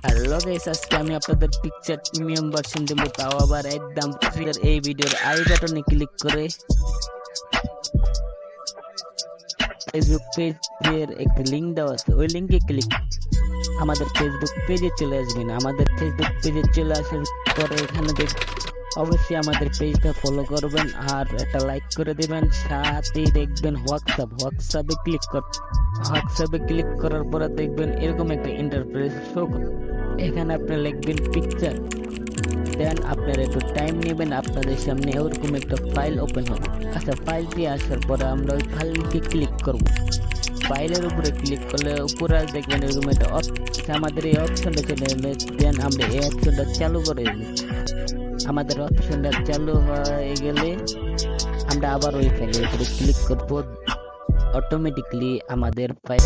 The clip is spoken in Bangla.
হ্যালো গাইস, আজকে আমি আপনাদের পিকচার প্রিমিয়াম ভার্সন দেব, তাও আবার একদম ফ্রি। এই ভিডিওর আই বাটনে ক্লিক করে ফেসবুক পেজের একটা লিংক দেওয়া আছে, ওই লিংকে ক্লিক আমাদের ফেসবুক পেজে চলে আসবেন। আমাদের ফেসবুক পেজে চলে আসার পরে এখানে অবশ্যই আমাদের পেজটা ফলো করবেন আর একটা লাইক করে দেবেন। সাথেই দেখবেন হোয়াটসঅ্যাপে ক্লিক করার পরে দেখবেন এরকম একটা ইন্টারফেস শো করে। এখানে আপনি লিখবেন পিকচার, দেন আপনারা একটু টাইম নেবেন, আপনাদের সামনে এরকম একটা ফাইল ওপেন হবে। আচ্ছা, ফাইলটি আসার পরে আমরা ওই ফাইলটি ক্লিক করব। ফাইলের উপরে ক্লিক করলে উপরে দেখবেন এরকম একটা অপশন, আমাদের এই অপশনটা চলে এলে দেন আমরা এই অপশনটা চালু করে দেব। আমাদের অপশনটা চালু হয়ে গেলে আমরা আবার ওই ফাইলের উপরে ক্লিক করব। অটোমেটিকলি আমাদের ফাইল